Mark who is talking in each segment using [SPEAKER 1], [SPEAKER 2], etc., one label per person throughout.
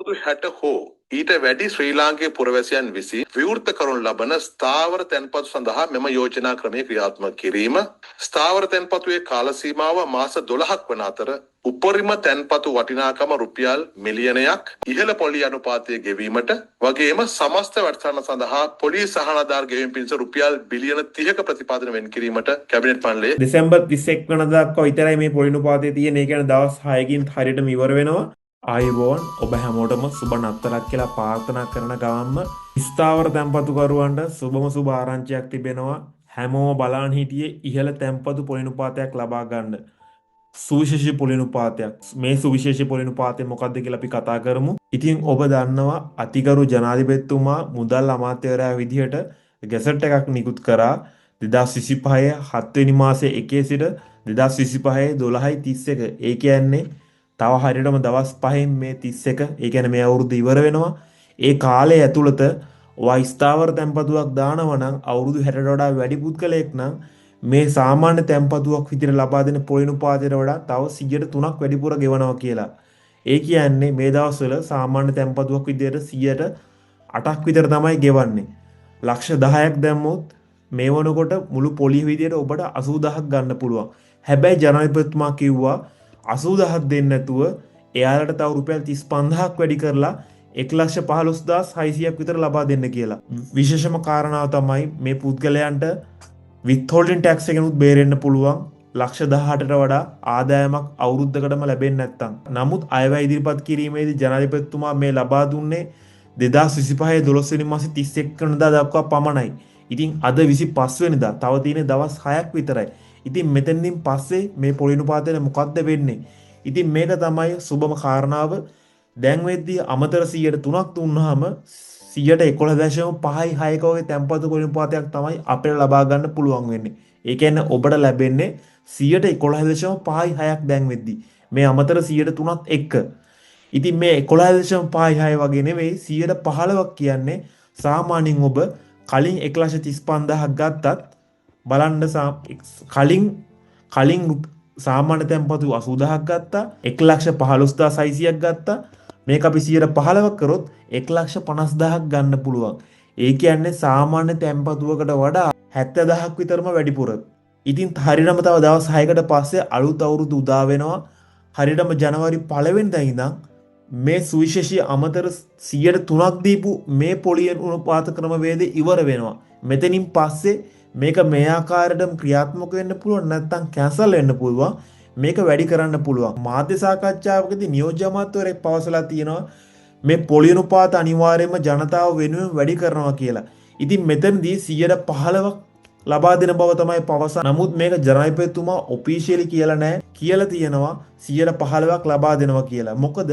[SPEAKER 1] 60 හෝ ඊට වැඩි ශ්‍රී ලාංකේය පුරවැසියන් විසින් විවෘත කරනු ලබන ස්ථාවර තැන්පතු සඳහා මෙම යෝජනා ක්‍රමය ක්‍රියාත්මක කිරීම ස්ථාවර තැන්පතුවේ කාල සීමාව මාස 12ක් වන අතර උපරිම තැන්පතු වටිනාකම රුපියල් මිලියනයක් ඉහළ පොලි අනුපාතය ගෙවීමට වගේම සමස්ත වැඩසටහන සඳහා පොලි සහනාධාර ගෙවීම පිණිස රුපියල් බිලියන 30ක ප්‍රතිපාදන වෙන් කිරීමට කැබිනට් මණ්ඩලය
[SPEAKER 2] දෙසැම්බර් 31 වෙනිදා දක්වා විතරයි මේ පොලි අනුපාතය තියෙන්නේ. ඒ කියන්නේ දවස් 6කින් හරියටම ඉවර වෙනවා. ආයුබෝවන් ඔබ හැමෝටම සුබ නත්තලක් කියලා ප්‍රාර්ථනා කරන ගමන්ම ස්ථාවර තැන්පතුකරුවන්ට සුබම සුබ ආරංචියක් තිබෙනවා. හැමෝම බලන් හිටියේ ඉහළ තැන්පතු පොලි අනුපාතයක් ලබා ගන්න. සුවිශේෂී පොලි අනුපාතයක්. මේ සුවිශේෂී පොලි අනුපාතය මොකක්ද කියලා අපි කතා කරමු. ඉතින් ඔබ දන්නවා අතිගරු ජනාධිපතිතුමා මුදල් අමාත්‍යවරයා විදිහට ගැසට් එකක් නිකුත් කරා 2025 7 වෙනි මාසේ 1 සිට 2025 12:31. ඒ කියන්නේ තව හරියටම දවස් 5න් මේ 31 ඒ කියන්නේ මේ අවුරුද්ද ඉවර වෙනවා. ඒ කාලය ඇතුළත ඔයා ස්ථාවර තැන්පතුවක් දානවා නම් අවුරුදු 60ට වඩා වැඩි පුද්ගලයෙක් නම් මේ සාමාන්‍ය තැන්පතුවක් විදිහට ලබා දෙන පොලි අනුපාතයට වඩා තව 3%ක් වැඩිපුර ගෙවනවා කියලා. ඒ කියන්නේ මේ දවස්වල සාමාන්‍ය තැන්පතුවක් විදිහට 8ක් විතර තමයි ගෙවන්නේ. ලක්ෂ 10ක් දැම්මොත් මේ වනකොට මුළු පොලිය විදිහට ඔබට 80000ක් ගන්න පුළුවන්. හැබැයි ජනාධිපතිතුමා කිව්වා 80000ක් දෙන්න නැතුව එයාලට තව රුපියල් 35000ක් වැඩි කරලා 115600ක් විතර ලබා දෙන්න කියලා. විශේෂම කාරණාව තමයි මේ පුද්ගලයන්ට විත්හෝල්ඩින් ටැක්ස් එකෙනුත් බේරෙන්න පුළුවන්. ලක්ෂ 18ට වඩා ආදායමක් අවුරුද්දකටම ලැබෙන්නේ නැත්තම්. නමුත් අයවැය ඉදිරිපත් කිරීමේදී ජනාධිපතිතුමා මේ ලබා දුන්නේ 2025 12 වෙනි මාසේ 31 වෙනිදා දක්වා පමණයි. ඉතින් අද 25 වෙනිදා තව තියෙන දවස් 6ක් විතරයි. ඉතින් මෙතනින් පස්සේ මේ පොලි අනුපාතයට මොකක්ද වෙන්නේ? ඉතින් මේක තමයි සුබම කාරණාව. දැන් වෙද්දී අමතර 103ක් දුන්නාම 11.5යි 6ක වගේ තැන්පතු පොලි අනුපාතයක් තමයි අපිට ලබා ගන්න පුළුවන් වෙන්නේ. ඒ කියන්නේ ඔබට ලැබෙන්නේ 11.5යි 6ක් දැන් වෙද්දී. මේ අමතර 103ත් එක්ක. ඉතින් මේ 11.5යි 6 වගේ නෙවෙයි 15ක් කියන්නේ සාමාන්‍යයෙන් ඔබ කලින් 1,35,000ක් ගත්තත් බලන්න කලින් සාමාන්‍ය තැන්පතු 80000ක් ගත්තා 1,15,600ක් ගත්තා මේක අපි 15ක් කරොත් 1,50,000ක් ගන්න පුළුවන්. ඒ කියන්නේ සාමාන්‍ය තැන්පතුවකට වඩා 70000ක් විතරම වැඩිපුර. ඉතින් හරියටම තව දවස් 6කට පස්සේ අලුත් අවුරුදු උදා වෙනවා. හරියටම ජනවාරි 1 වෙනිදා ඉඳන් මේ සුවිශේෂී අමතර 3%ක් දීපු මේ පොලි අනුපාත ක්‍රමවේදය ඉවර වෙනවා. මෙතනින් පස්සේ මේක මේ ආකාරයටම ක්‍රියාත්මක වෙන්න පුළුවන් නැත්නම් කැන්සල් වෙන්න පුළුවන්. මේක වැඩි කරන්න පුළුවන්. මාධ්‍ය සාකච්ඡාවකදී නියෝජ්‍ය අමාත්‍යවරයෙක් පවසලා තියෙනවා මේ පොලි අනුපාත අනිවාර්යයෙන්ම ජනතාව වෙනුවෙන් වැඩි කරනවා කියලා. ඉතින් මෙතනදී 15ක් ලබා දෙන බව තමයි පවසන. නමුත් මේක ජනාධිපතිතුමා ඔෆිෂියලි කියලා නැහැ. කියලා තියෙනවා 15ක් ලබා දෙනවා කියලා. මොකද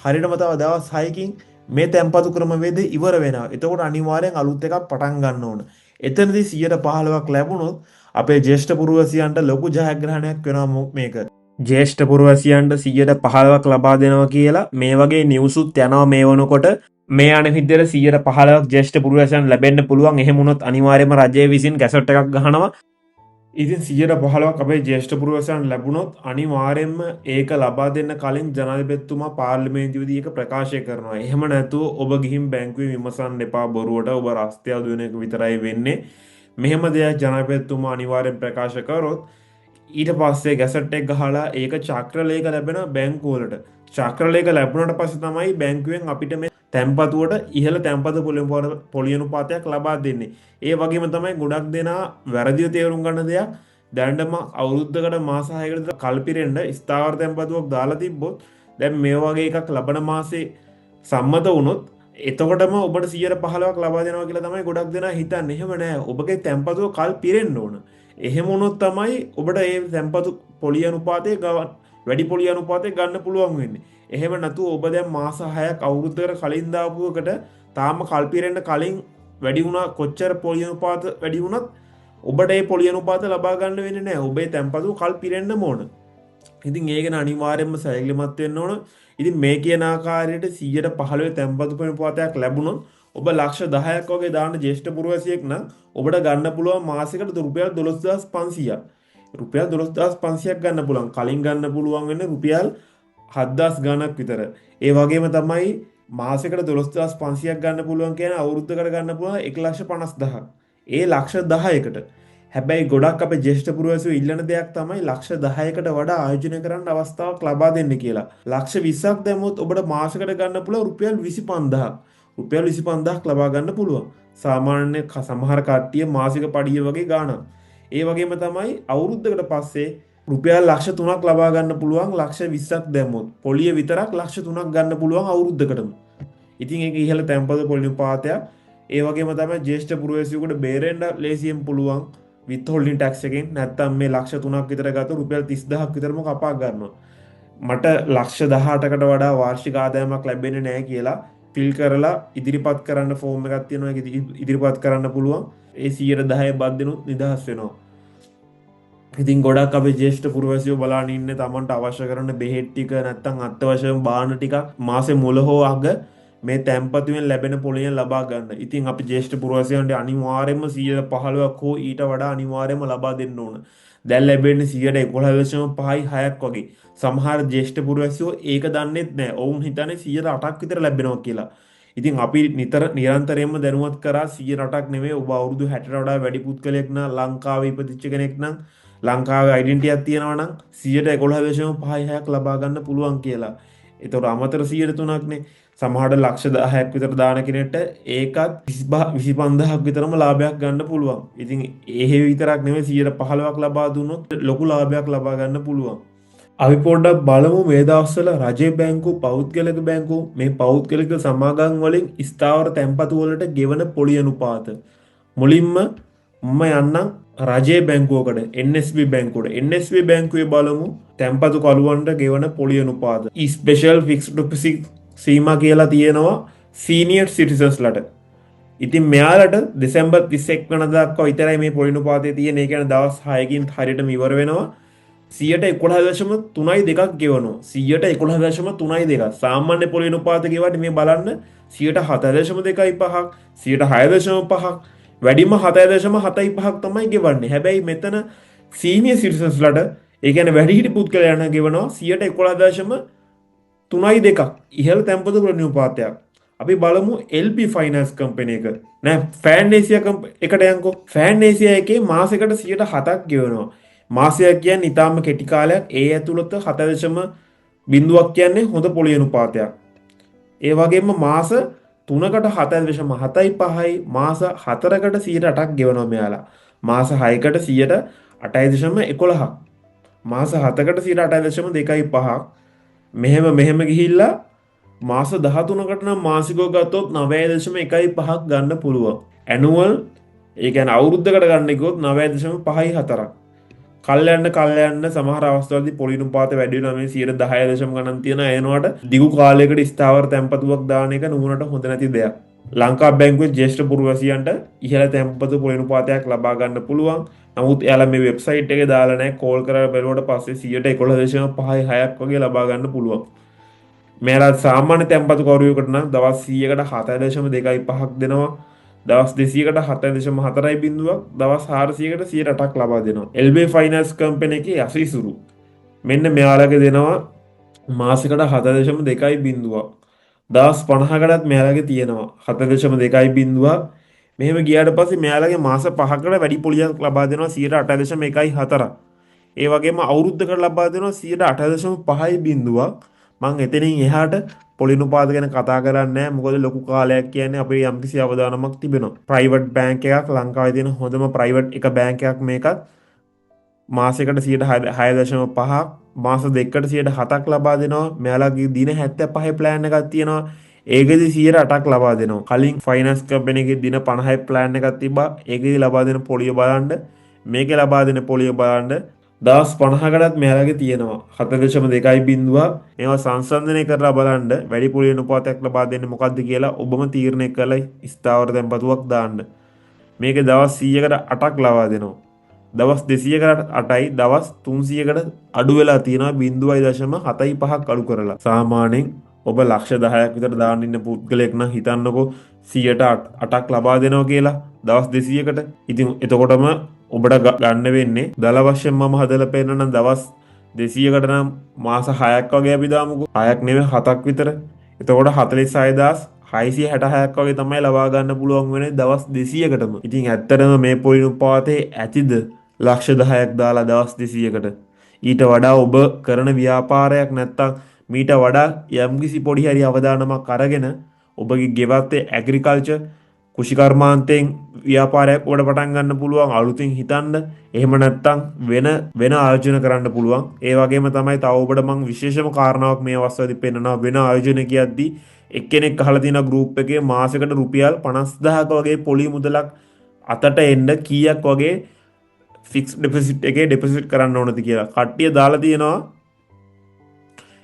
[SPEAKER 2] හරියටම තව දවස් 6කින් මේ තැන්පතු ක්‍රමවේදය ඉවර වෙනවා. එතකොට අනිවාර්යෙන් අලුත් එකක් පටන් ගන්න ඕන. එතනදී 15ක් ලැබුණොත් අපේ ජ්‍යෙෂ්ඨ පුරවැසියන්ට ලොකු ජයග්‍රහණයක් වෙනවා මේක. ජ්‍යෙෂ්ඨ පුරවැසියන්ට 15ක් ලබා දෙනවා කියලා මේ වගේ නිවුසුත් යනවා මේ වනකොට. මේ අනෙක් විදිහට 15ක් ජ්‍යෙෂ්ඨ පුරවැසියන් ලැබෙන්න පුළුවන්. එහෙම වුණොත් අනිවාර්යයෙන්ම රජය විසින් ගැසට් එකක් ගහනවා. ඉතින් 15ක් අපේ ජ්‍යෙෂ්ඨ පුරවැසියන් ලැබුණොත් අනිවාර්යයෙන්ම ඒක ලබා දෙන්න කලින් ජනාධිපතිතුමා පාර්ලිමේන්තුවේදී ඒක ප්‍රකාශ කරනවා. එහෙම නැතුව ඔබ ගිහින් බැංකුවේ විමසන්න එපා බොරුවට. ඔබ රස්තිය දුවන එක විතරයි වෙන්නේ. මෙහෙම දෙයක් ජනාධිපතිතුමා අනිවාර්යෙන් ප්‍රකාශ කරොත් ඊට පස්සේ ගැසට් එක ගහලා ඒක චක්‍රලේඛ ලැබෙන බැංකුවලට. චක්‍රලේඛ ලැබුණාට පස්සේ තමයි බැංකුවෙන් අපිට මේ තැන්පතුවට ඉහළ තැන්පතු පොලි අනුපාතයක් ලබා දෙන්නේ. ඒ වගේම තමයි ගොඩක් දෙනා වැරදිව තේරුම් ගන්න දෙයක්. දැනටම අවුරුද්දකට මාස 6කට කල්පිරෙන්න ස්ථාවර තැන්පතුවක් දාලා තිබ්බොත් දැන් මේ වගේ එකක් ලබන මාසේ සම්මත වුණොත් එතකොටම ඔබට 15ක් ලබා දෙනවා කියලා තමයි ගොඩක් දෙනා හිතන්නේ. එහෙම නෑ. ඔබගේ තැන්පතුව කල් පිරෙන්න ඕන. එහෙම වුණොත් තමයි ඔබට මේ තැන්පතු පොලි අනුපාතය වැඩි පොලි අනුපාතයක් ගන්න පුළුවන් වෙන්නේ. එහෙම නැතුව ඔබ දැන් මාස 6ක් අවුරුද්දකට කලින් දාපුවකට තාම කල්පිරෙන්න කලින් වැඩි වුණා කොච්චර පොලි අනුපාත වැඩි වුණත් ඔබට මේ පොලි අනුපාත ලබා ගන්න වෙන්නේ නැහැ. ඔබේ තැන්පතුව කල්පිරෙන්නම ඕන. ඉතින් ඒක අනිවාර්යයෙන්ම සැලකිලිමත් වෙන්න ඕන. ඉතින් මේ කියන ආකාරයට 115 තැන්පතු අනුපාතයක් ලැබුණොත් ඔබ ලක්ෂ 10ක් වගේ දාන ජ්‍යෙෂ්ඨ පුරවැසියෙක් නම් ඔබට ගන්න පුළුවන් මාසෙකට රුපියල් 12500ක්. රුපියල් 12500ක් ගන්න පුළුවන්. කලින් ගන්න පුළුවන් වෙන්නේ රුපියල් 7000 ගණක් විතර. ඒ වගේම තමයි මාසෙකට 12500ක් ගන්න පුළුවන් කියන අවුරුද්දකට ගන්න පුළුවන් 1,50,000. ඒ ලක්ෂ 10කට. හැබැයි ගොඩක් අපේ ජ්‍යෙෂ්ඨ පුරවැසියෝ ඉල්ලන දෙයක් තමයි ලක්ෂ 10කට වඩා ආයෝජනය කරන්න අවස්ථාවක් ලබා දෙන්න කියලා. ලක්ෂ 20ක් දැම්මොත් ඔබට මාසෙකට ගන්න පුළුවන් රුපියල් 25000ක්. රුපියල් 25000ක් ලබා ගන්න පුළුවන්. සාමාන්‍ය සමහර කට්ටිය මාසික පඩිය වගේ ගාණක්. ඒ වගේම තමයි අවුරුද්දකට පස්සේ රුපියල් ලක්ෂ 3ක් ලබා ගන්න පුළුවන් ලක්ෂ 20ක් දැම්මොත්. පොලිය විතරක් ලක්ෂ 3ක් ගන්න පුළුවන් අවුරුද්දකටම. ඉතින් ඒක ඉහළ තැන්පතු පොලි නිපාතයක්. ඒ වගේම තමයි ජ්‍යෙෂ්ඨ පුරවැසියෙකුට බේරෙන්න ලේසියෙන් පුළුවන් විත්හොල්ඩින් ටැක්ස් එකෙන්. නැත්තම් මේ ලක්ෂ 3ක් විතර ගත රුපියල් 30000ක් විතරම කපා ගන්නවා. මට ලක්ෂ 18කට වඩා වාර්ෂික ආදායමක් ලැබෙන්නේ නැහැ කියලා ෆිල් කරලා ඉදිරිපත් කරන්න ෆෝම් එකක් තියෙනවා. ඒක ඉදිරිපත් කරන්න පුළුවන්. ඒ 10% බද්දෙනුත් නිදහස් වෙනවා. ඉතින් ගොඩක් අපේ ජ්‍යෙෂ්ඨ පුරවැසියෝ බලාගෙන ඉන්නේ තමන්ට අවශ්‍ය කරන බෙහෙත් ටික නැත්තම් අත්‍යවශ්‍යම බාහන ටිකක් මාසේ මුල හෝ අග මේ තැන්පතුවෙන් ලැබෙන පොලියෙන් ලබා ගන්න. ඉතින් අපි ජ්‍යෙෂ්ඨ පුරවැසියන්ට අනිවාර්යයෙන්ම 15%ක් හෝ ඊට වඩා අනිවාර්යයෙන්ම ලබා දෙන්න ඕන. දැන් ලැබෙන්නේ 11.5යි 6ක් වගේ. සමහර ජ්‍යෙෂ්ඨ පුරවැසියෝ ඒක දන්නෙත් නැහැ. ඔවුන් හිතන්නේ 8ක් විතර ලැබෙනවා කියලා. ඉතින් අපි නිරන්තරයෙන්ම දැනුවත් කරා 8ක් නෙමෙයි ඔබ අවුරුදු 60ට වඩා වැඩි පුද්ගලයෙක් නම් ලංකාවේ ඉපදිච්ච කෙනෙක් නම් ලංකාවේ අයිඩෙන්ටිටියක් තියෙනවා නම් 11.5ක් ලබා ගන්න පුළුවන් කියලා. ඒතකොට අමතර 3%ක්නේ. සමහරට ලක්ෂ 10ක් විතර දාන කෙනෙක්ට ඒකත් 25000ක් විතරම ලාභයක් ගන්න පුළුවන්. ඉතින් එහෙ විතරක් නෙමෙයි 15%ක් ලබා දුන්නොත් ලොකු ලාභයක් ලබා ගන්න පුළුවන්. අපි පොඩ්ඩක් බලමු මේ දවස්වල රජයේ බැංකු පෞද්ගලික බැංකු මේ පෞද්ගලික සමාගම් වලින් ස්ථාවර තැන්පතු වලට ගෙවන පොලි අනුපාත. මුලින්ම මම යන්නම් රජයේ බැංකුවකට NSB බැංකුවට. NSB බැංකුවේ බලමු තැන්පතු කළුවන්ට ගෙවන පොලි අනුපාත. ස්පෙෂල් ෆික්ස්ඩ් ඩිපොසිට් සීමා කියලා තියෙනවා සීනියර් සිටිසන්ස්ලට. ඉතින් මෙයාලට දෙසැම්බර් 31 වෙනිදා දක්වා විතරයි මේ පොලි අනුපාතය තියෙන්නේ. ඒ කියන්නේ දවස් 6කින් හරියටම ඉවර වෙනවා. 11.32ක් ගෙවනවා. 11.32. සාමාන්‍ය පොලි අනුපාත ගෙවන්නේ මේ බලන්න 7.2.5ක් 6.5ක් වැඩිම 7.75ක් තමයි ගෙවන්නේ. හැබැයි මෙතන සීනියර් සිටිසන්ස්ලට ඒ කියන්නේ වැඩිහිටි පුද්ගලයන් ගෙවනවා 11.32ක් ඉහළ තැන්පතු පොලි අනුපාතයක්. අපි බලමු LP ෆයිනෑන්ස් කම්පැනි එක. නෑ ෆෑන් ඒසියා එකට යන්කෝ. ෆෑන් ඒසියා එකේ මාසෙකට 7ක් ගෙවනවා. මාසයක් කියන්නේ ඉතාම කෙටි කාලයක්. ඒ ඇතුළත 7.0ක් කියන්නේ හොඳ පොලි අනුපාතයක්. ඒ වගේම මාස 3කට 7.75යි මාස 4කට 8ක් ගෙවනවා මෙයාලා. මාස 6කට 8.11ක්. මාස 7කට 8.25ක්. මෙහෙම ගිහිල්ලා මාස 13කට නම් මාසිකව ගත්තොත් 9.15ක් ගන්න පුළුවන්. ඇනුවල් ඒ කියන්නේ අවුරුද්දකට ගන්න ගියොත් 9.54ක්. කල්යන්න සමහර අවස්ථාවලදී පොලි අනුපාත වැඩි වෙනවා. මේ 10% ගණන් තියෙන එනවාට දිගු කාලයකට ස්ථාවර තැන්පතුවක් දාන එක නුවණට හොඳ නැති දෙයක්. ලංකා බැංකුවේ ජ්‍යෙෂ්ඨ පුරවැසියන්ට ඉහළ තැන්පතු පොලි අනුපාතයක් ලබා ගන්න පුළුවන්. නමුත් එයාලා මේ වෙබ්සයිට් එකේ දාලා නැහැ. කෝල් කරලා බැලුවට පස්සේ 11.5යි 6ක් වගේ ලබා ගන්න පුළුවන්. මෙයාලා සාමාන්‍ය තැන්පතු කරුවෙකුට නම් දවස් 100කට 7.25ක් දෙනවා. දවස් 200කට 7.4යි බිඳුවක්, දවස් 400කට 8ක් ලබා දෙනවා. LB ෆයිනෑන්ස් කම්පැනි එකේ අසීසුරු මෙන්න මෙයාලගේ දෙනවා මාසෙකට 7.2යි බිඳුවක්. දවස් 50කටත් මෙයාලගේ තියෙනවා 7.2යි බිඳුවක්. මෙහෙම ගියාට පස්සේ මෙයාලගේ මාස 5කට වැඩි පොලියක් ලබා දෙනවා 8.1.4. ඒ වගේම අවුරුද්දකට ලබා දෙනවා 8.5යි බිඳුවක්. මං එතනින් එහාට පොලි අනුපාත ගැන කතා කරන්නේ නැහැ. මොකද ලොකු කාලයක් කියන්නේ අපේ යම්කිසි අවදානමක් තිබෙනවා. ප්‍රයිවට් බැංක් එකක් ලංකාවේ තියෙන හොඳම ප්‍රයිවට් එක බැංක් එකක් මේකත්. මාසෙකට 6.5ක් මාස දෙකකට 7ක් ලබා දෙනවා. මෙයාලගේ දින 75 ප්ලෑන් එකක් තියෙනවා. ඒකෙදි 8ක් ලබා දෙනවා. කලින් ෆයිනෑන්ස් කම්පැනි එකේ දින 50 ප්ලෑන් එකක් තිබ්බා. ඒකෙදි ලබා දෙන පොලිය බලන්න. මේකේ ලබා දෙන පොලිය බලන්න. දවස් 50කටත් මෙයාලගේ තියෙනවා 7.2යි බිඳුවක්. මේවා සංසන්දනය කරලා බලන්න වැඩි පොලි අනුපාතයක් ලබා දෙන්නේ මොකද්ද කියලා ඔබම තීරණය කරලා ස්ථාවර තැන්පතුවක් දාන්න. මේකේ දවස් 100කට 8ක් ලබා දෙනවා. දවස් 200කට 8යි දවස් 300කට අඩු වෙලා තියෙනවා 0.75ක් අඩු කරලා. සාමාන්‍යයෙන් ඔබ ලක්ෂ 10ක් විතර දාන්න ඉන්න පුද්ගලයෙක් නම් හිතන්නකෝ 8ක් ලබා දෙනවා කියලා දවස් 200කට. ඉතින් එතකොටම ඔබට ගන්න වෙන්නේ දල වශයෙන් මම හදලා පෙන්නන දවස් 200කට නම් මාස 6ක් වගේ අපි දාමුකෝ. 6ක් නෙමෙයි 7ක් විතර. එතකොට 46660ක් වගේ තමයි ලබා ගන්න පුළුවන් වෙන්නේ දවස් 200කටම. ඉතින් ඇත්තටම මේ පොලි අනුපාතේ ඇතිද ලක්ෂ 10ක් දාලා දවස් 200කට? ඊට වඩා ඔබ කරන ව්‍යාපාරයක් නැත්තම් මීට වඩා යම්කිසි පොඩි හරි අවදානමක් අරගෙන ඔබගේ ගෙවත්තේ ඇග්‍රිකල්චර් කෘෂිකර්මාන්තයෙන් ව්‍යාපාරයක් ඔබට පටන් ගන්න පුළුවන් අලුතින් හිතන්න. එහෙම නැත්තම් වෙන ආයෝජන කරන්න පුළුවන්. ඒ වගේම තමයි තව ඔබට මම විශේෂම කාරණාවක් මේ අවස්ථාවේදී පෙන්නනවා. වෙන ආයෝජන කියද්දී එක්කෙනෙක් අහලා තියෙන ගෲප් එකේ මාසෙකට රුපියල් 50000ක වගේ පොලි මුදලක් අතට එන්න කීයක් වගේ ෆික්ස් ඩෙපොසිට් එකේ ඩෙපොසිට් කරන්න ඕනද කියලා. කට්ටිය දාලා තියෙනවා.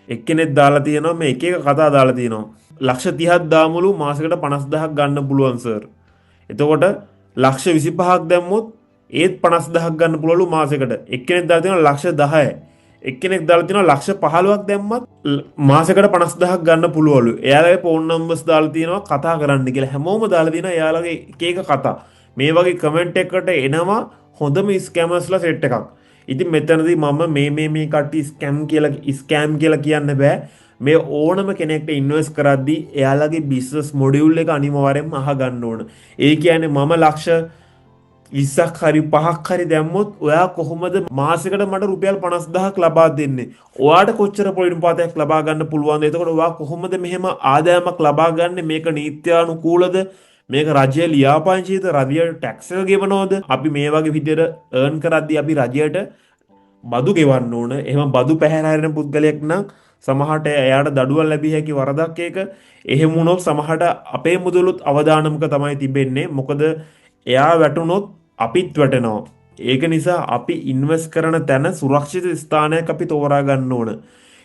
[SPEAKER 2] එක්කෙනෙක් දාලා තියෙනවා මේ එක එක කතා දාලා තියෙනවා. ලක්ෂ 30ක් දාමුළු මාසෙකට 50000ක් ගන්න පුළුවන් සර්. එතකොට ලක්ෂ 25ක් දැම්මොත් ඒත් 50000ක් ගන්න පුළුවන්ලු මාසෙකට. එක්කෙනෙක් දාලා තියෙනවා ලක්ෂ 10යි. එක්කෙනෙක් දාලා තියෙනවා ලක්ෂ 15ක් දැම්මත් මාසෙකට 50000ක් ගන්න පුළුවන්ලු. එයාලගේ ෆෝන් නම්බර්ස් දාලා තියෙනවා කතා කරන්න කියලා. හැමෝම දාලා තියෙනවා එයාලගේ එක එක කතා. මේ වගේ කමෙන්ට් එකකට එනවා හොඳම ස්කැමර්ස්ලා සෙට් එකක්. ඉතින් මෙතනදී මම මේ කට්ටිය ස්කෑම් කියලා කියන්න බෑ. මේ ඕනම කෙනෙක්ට ඉන්වෙස්ට් කරද්දී එයාලගේ බිස්නස් මොඩියුල් එක අනිවාර්යෙන්ම අහගන්න ඕන. ඒ කියන්නේ මම ලක්ෂ 20ක් හරි 5ක් හරි දැම්මොත් ඔයා කොහොමද මාසෙකට මට රුපියල් 50000ක් ලබා දෙන්නේ? ඔයාට කොච්චර පොලිනුපාතයක් ලබා ගන්න පුළුවන්ද? එතකොට ඔයා කොහොමද මෙහෙම ආදායමක් ලබා ගන්න? මේක නීත්‍යානුකූලද? මේක රජය ලියාපදිංචිද? රජයට ටැක්ස් එක ගෙවනවද? අපි මේ වගේ විදිහට earn කරද්දී අපි රජයට බදු ගෙවන්න ඕන. එහෙම බදු පැහැර හැරෙන පුද්ගලයෙක් නම් සමහරට එයාට දඩුවම් ලැබිය හැකි වරදක් ඒක. එහෙම වුණොත් සමහරට අපේ මුදලුත් අවදානමක තමයි තිබෙන්නේ. මොකද එයා වැටුනොත් අපිත් වැටෙනවා. ඒක නිසා අපි ඉන්වෙස්ට් කරන තැන සුරක්ෂිත ස්ථානයක් අපි තෝරා ගන්න ඕන.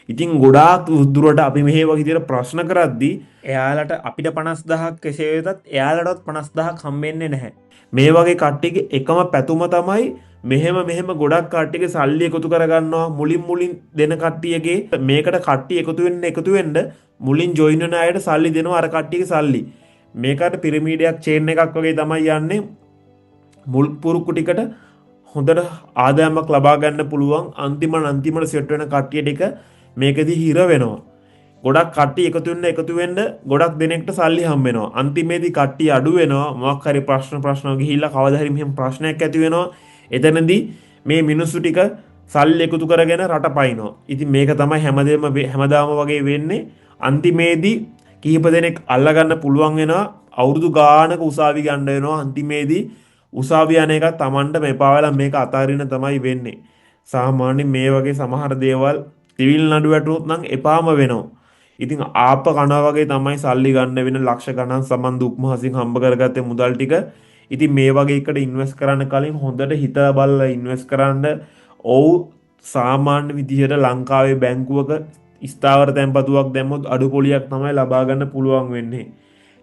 [SPEAKER 2] ඉතින් ගොඩාක් දුරට අපි මෙහෙ වගේ විදිහට ප්‍රශ්න කරද්දී එයාලට අපිට 50000ක් කෙසේ වෙතත් එයාලටවත් 50000ක් හම්බෙන්නේ නැහැ. මේ වගේ කට්ටියගේ එකම පැතුම තමයි මෙහෙම ගොඩක් කට්ටියගේ සල්ලි එකතු කරගන්නවා. මුලින් දෙන කට්ටියගේ මේකට කට්ටිය එකතු වෙන්න මුලින් ජොයින් වෙන අයට සල්ලි දෙනවා අර කට්ටියගේ සල්ලි. මේකට පිරමීඩයක් චේන් එකක් වගේ තමයි යන්නේ. මුල් පුරුක්කු ටිකට හොඳට ආදායමක් ලබා ගන්න පුළුවන්. අන්තිමට සෙට් වෙන කට්ටිය ටික මේකෙදි හිර වෙනවා. ගොඩක් කට්ටිය එකතු වෙන්න ගොඩක් දෙනෙක්ට සල්ලි හම්බ වෙනවා. අන්තිමේදී කට්ටිය අඩු වෙනවා. මොකක් හරි ප්‍රශ්න ගිහිල්ලා කවදා හරි මෙහෙම ප්‍රශ්නයක් ඇති වෙනවා. එතනදී මේ මිනිස්සු ටික සල්ලි එකතු කරගෙන රට පයින්නවා. ඉතින් මේක තමයි හැමදාම වගේ වෙන්නේ. අන්තිමේදී කීප දෙනෙක් අල්ලගන්න පුළුවන් වෙනවා. අවුරුදු ගානක උසාවි ගන්න වෙනවා. අන්තිමේදී උසාවි යන එක Tamanට මෙපා වෙලා මේක අතාරින්න තමයි වෙන්නේ. සාමාන්‍යයෙන් මේ වගේ සමහර දේවල් තිවිල් නඩු වැටුනොත් නම් එපාම වෙනවා. ඉතින් ආප කනවා වගේ තමයි සල්ලි ගන්න වෙන ලක්ෂ ගණන් සමන් දුක් මහසින් හම්බ කරගත්තේ මුදල් ටික. ඉතින් මේ වගේ එකට ඉන්වෙස්ට් කරන්න කලින් හොඳට හිතලා බලලා ඉන්වෙස්ට් කරන්න. ඔව් සාමාන්‍ය විදිහට ලංකාවේ බැංකුවක ස්ථාවර තැන්පතුවක් දැම්මොත් අඩු පොලියක් තමයි ලබා ගන්න පුළුවන් වෙන්නේ.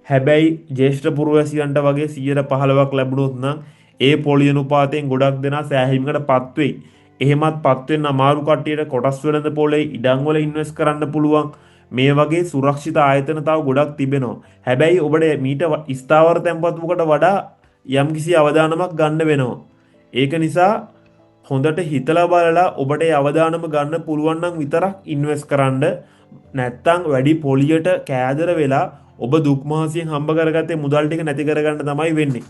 [SPEAKER 2] හැබැයි ජ්‍යෙෂ්ඨ පුරවැසියන්ට වගේ 115ක් ලැබුණොත් නම් ඒ පොලි අනුපාතයෙන් ගොඩක් දෙනා සෑහීමකට පත් වෙයි. එහෙමත් පත් වෙන්න අමාරු කට්ටියට කොටස් වෙළඳ පොලේ ඉඩම් වල ඉන්වෙස්ට් කරන්න පුළුවන්. මේ වගේ සුරක්ෂිත ආයතන තව ගොඩක් තිබෙනවා. හැබැයි ඔබට මීට ස්ථාවර තැන්පතුවකට වඩා යම්කිසි අවදානමක් ගන්න වෙනවා. ඒක නිසා හොඳට හිතලා බලලා ඔබට ඒ අවදානම ගන්න පුළුවන් නම් විතරක් ඉන්වෙස්ට් කරන්න. නැත්තම් වැඩි පොලියට කෑදර වෙලා ඔබ දුක් මහසියෙන් හම්බ කරගත්තේ මුදල් ටික නැති කරගන්න තමයි වෙන්නේ.